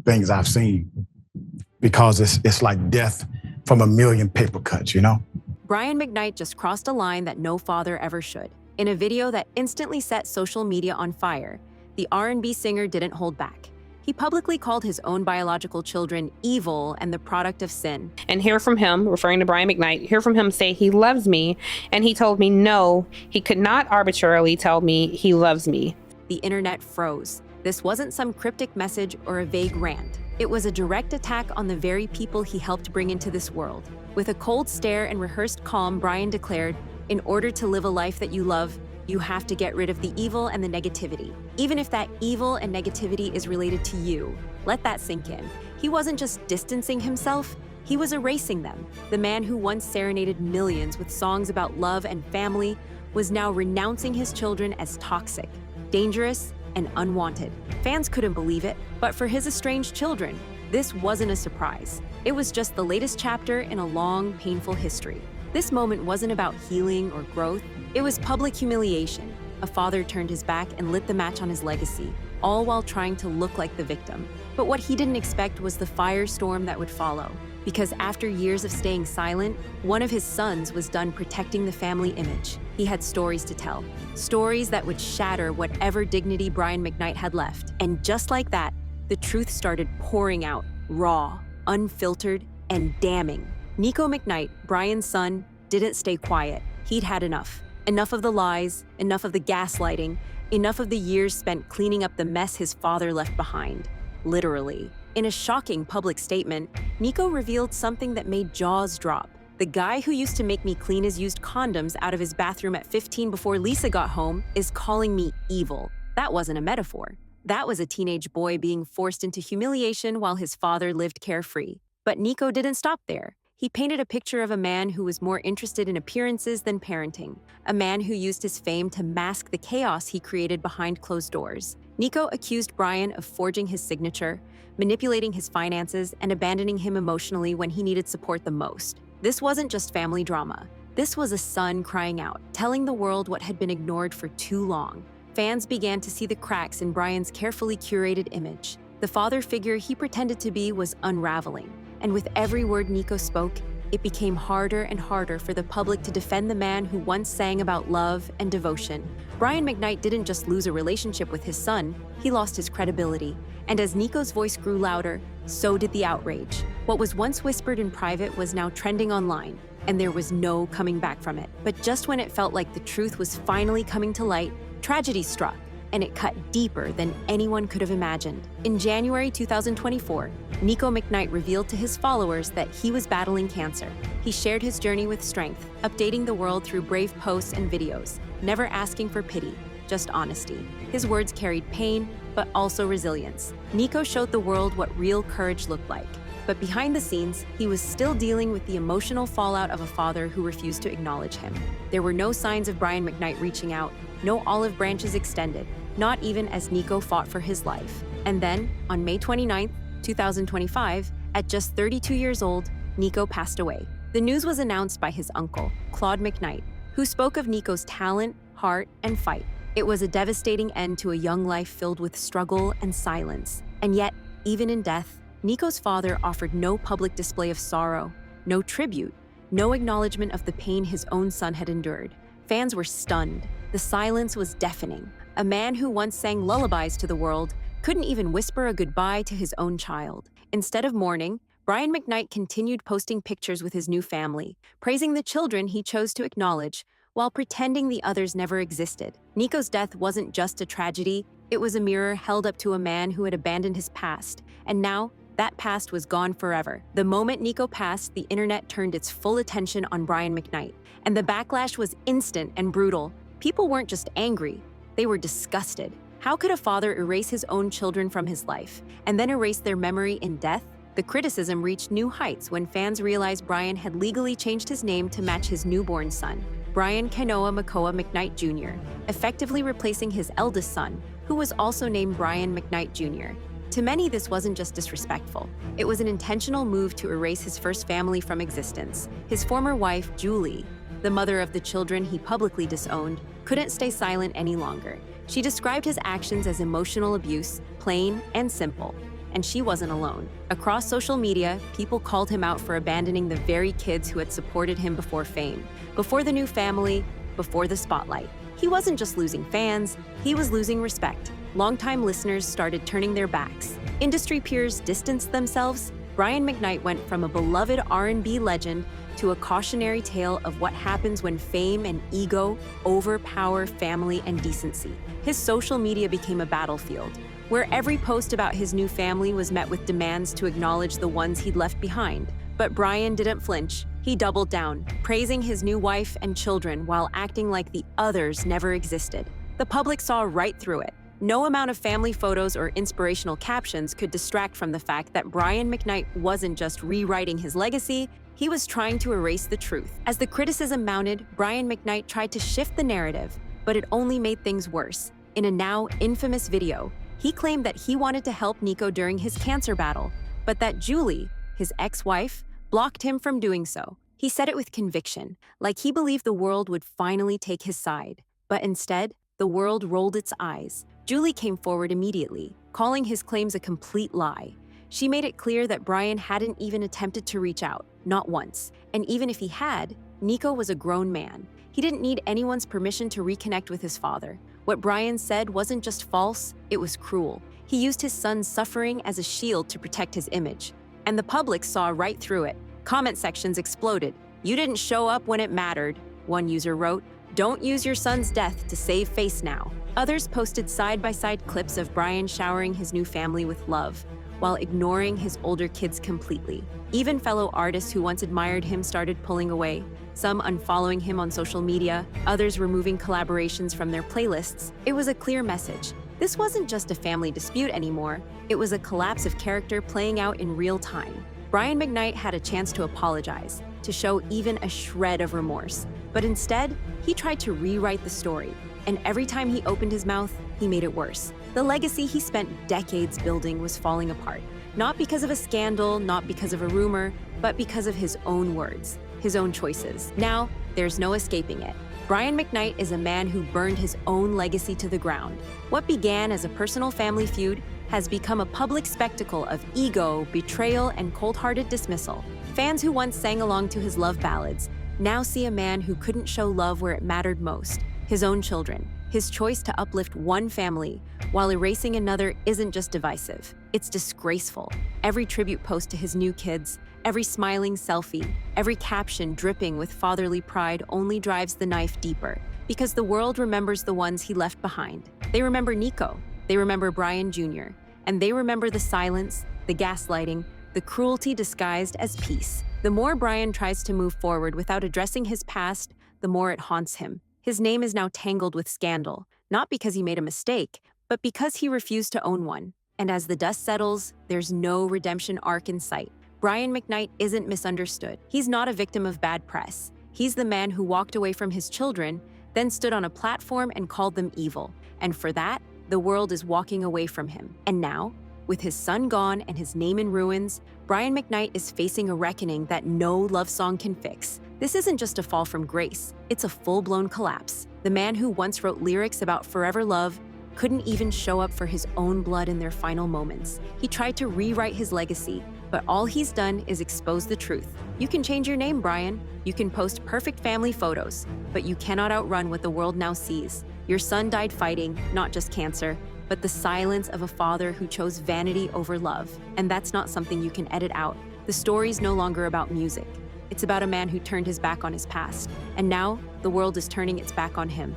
things I've seen because it's like death from a million paper cuts, you know? Brian Mcknight just crossed a line that no father ever should. In a video that instantly set social media on fire, the R&B singer didn't hold back. He publicly called his own biological children evil and the product of sin. And hear from him, referring to Brian Mcknight, hear from him say he loves me, and he told me no, he could not arbitrarily tell me he loves me. The internet froze. This wasn't some cryptic message or a vague rant. It was a direct attack on the very people he helped bring into this world. With a cold stare and rehearsed calm, Brian declared, "In order to live a life that you love, you have to get rid of the evil and the negativity. Even if that evil and negativity is related to you." Let that sink in. He wasn't just distancing himself, he was erasing them. The man who once serenaded millions with songs about love and family was now renouncing his children as toxic, dangerous, and unwanted. Fans couldn't believe it, but for his estranged children, this wasn't a surprise. It was just the latest chapter in a long, painful history. This moment wasn't about healing or growth, it was public humiliation. A father turned his back and lit the match on his legacy, all while trying to look like the victim. But what he didn't expect was the firestorm that would follow. Because after years of staying silent, one of his sons was done protecting the family image. He had stories to tell, stories that would shatter whatever dignity Brian Mcknight had left. And just like that, the truth started pouring out, raw, unfiltered, and damning. Nico Mcknight, Brian's son, didn't stay quiet. He'd had enough. Enough of the lies, enough of the gaslighting, enough of the years spent cleaning up the mess his father left behind. Literally. In a shocking public statement, Nico revealed something that made jaws drop. The guy who used to make me clean his used condoms out of his bathroom at 15 before Lisa got home is calling me evil. That wasn't a metaphor. That was a teenage boy being forced into humiliation while his father lived carefree. But Nico didn't stop there. He painted a picture of a man who was more interested in appearances than parenting, a man who used his fame to mask the chaos he created behind closed doors. Nico accused Brian of forging his signature, manipulating his finances, and abandoning him emotionally when he needed support the most. This wasn't just family drama. This was a son crying out, telling the world what had been ignored for too long. Fans began to see the cracks in Brian's carefully curated image. The father figure he pretended to be was unraveling. And with every word Nico spoke, it became harder and harder for the public to defend the man who once sang about love and devotion. Brian Mcknight didn't just lose a relationship with his son, he lost his credibility. And as Nico's voice grew louder, so did the outrage. What was once whispered in private was now trending online, and there was no coming back from it. But just when it felt like the truth was finally coming to light, tragedy struck, and it cut deeper than anyone could have imagined. In January 2024, Nico Mcknight revealed to his followers that he was battling cancer. He shared his journey with strength, updating the world through brave posts and videos, never asking for pity, just honesty. His words carried pain, but also resilience. Nico showed the world what real courage looked like. But behind the scenes, he was still dealing with the emotional fallout of a father who refused to acknowledge him. There were no signs of Brian Mcknight reaching out, no olive branches extended, not even as Nico fought for his life. And then, on May 29, 2025, at just 32 years old, Nico passed away. The news was announced by his uncle, Claude Mcknight, who spoke of Nico's talent, heart, and fight. It was a devastating end to a young life filled with struggle and silence. And yet, even in death, Nico's father offered no public display of sorrow, no tribute, no acknowledgement of the pain his own son had endured. Fans were stunned. The silence was deafening. A man who once sang lullabies to the world couldn't even whisper a goodbye to his own child. Instead of mourning, Brian Mcknight continued posting pictures with his new family, praising the children he chose to acknowledge, while pretending the others never existed. Nico's death wasn't just a tragedy, it was a mirror held up to a man who had abandoned his past, and now, that past was gone forever. The moment Nico passed, the internet turned its full attention on Brian Mcknight, and the backlash was instant and brutal. People weren't just angry, they were disgusted. How could a father erase his own children from his life, and then erase their memory in death? The criticism reached new heights when fans realized Brian had legally changed his name to match his newborn son, Brian Kainoa Makoa Mcknight Jr., effectively replacing his eldest son, who was also named Brian Mcknight Jr. To many, this wasn't just disrespectful. It was an intentional move to erase his first family from existence. His former wife, Julie, the mother of the children he publicly disowned, couldn't stay silent any longer. She described his actions as emotional abuse, plain and simple. And she wasn't alone. Across social media, people called him out for abandoning the very kids who had supported him before fame, before the new family, before the spotlight. He wasn't just losing fans, he was losing respect. Longtime listeners started turning their backs. Industry peers distanced themselves. Brian Mcknight went from a beloved R&B legend to a cautionary tale of what happens when fame and ego overpower family and decency. His social media became a battlefield, where every post about his new family was met with demands to acknowledge the ones he'd left behind. But Brian didn't flinch. He doubled down, praising his new wife and children while acting like the others never existed. The public saw right through it. No amount of family photos or inspirational captions could distract from the fact that Brian Mcknight wasn't just rewriting his legacy, he was trying to erase the truth. As the criticism mounted, Brian Mcknight tried to shift the narrative, but it only made things worse. In a now infamous video, he claimed that he wanted to help Nico during his cancer battle, but that Julie, his ex-wife, blocked him from doing so. He said it with conviction, like he believed the world would finally take his side. But instead, the world rolled its eyes. Julie came forward immediately, calling his claims a complete lie. She made it clear that Brian hadn't even attempted to reach out, not once. And even if he had, Nico was a grown man. He didn't need anyone's permission to reconnect with his father. What Brian said wasn't just false, it was cruel. He used his son's suffering as a shield to protect his image. And the public saw right through it. Comment sections exploded. "You didn't show up when it mattered," one user wrote. "Don't use your son's death to save face now." Others posted side-by-side clips of Brian showering his new family with love, while ignoring his older kids completely. Even fellow artists who once admired him started pulling away, some unfollowing him on social media, others removing collaborations from their playlists. It was a clear message. This wasn't just a family dispute anymore, it was a collapse of character playing out in real time. Brian Mcknight had a chance to apologize, to show even a shred of remorse. But instead, he tried to rewrite the story. And every time he opened his mouth, he made it worse. The legacy he spent decades building was falling apart. Not because of a scandal, not because of a rumor, but because of his own words, his own choices. Now, there's no escaping it. Brian Mcknight is a man who burned his own legacy to the ground. What began as a personal family feud has become a public spectacle of ego, betrayal, and cold-hearted dismissal. Fans who once sang along to his love ballads now see a man who couldn't show love where it mattered most, his own children. His choice to uplift one family while erasing another isn't just divisive, it's disgraceful. Every tribute post to his new kids, every smiling selfie, every caption dripping with fatherly pride only drives the knife deeper, because the world remembers the ones he left behind. They remember Nico, they remember Brian Jr., and they remember the silence, the gaslighting, the cruelty disguised as peace. The more Brian tries to move forward without addressing his past, the more it haunts him. His name is now tangled with scandal, not because he made a mistake, but because he refused to own one. And as the dust settles, there's no redemption arc in sight. Brian Mcknight isn't misunderstood. He's not a victim of bad press. He's the man who walked away from his children, then stood on a platform and called them evil. And for that, the world is walking away from him. And now, with his son gone and his name in ruins, Brian Mcknight is facing a reckoning that no love song can fix. This isn't just a fall from grace, it's a full-blown collapse. The man who once wrote lyrics about forever love couldn't even show up for his own blood in their final moments. He tried to rewrite his legacy, but all he's done is expose the truth. You can change your name, Brian. You can post perfect family photos, but you cannot outrun what the world now sees. Your son died fighting, not just cancer, but the silence of a father who chose vanity over love. And that's not something you can edit out. The story's no longer about music. It's about a man who turned his back on his past. And now, the world is turning its back on him.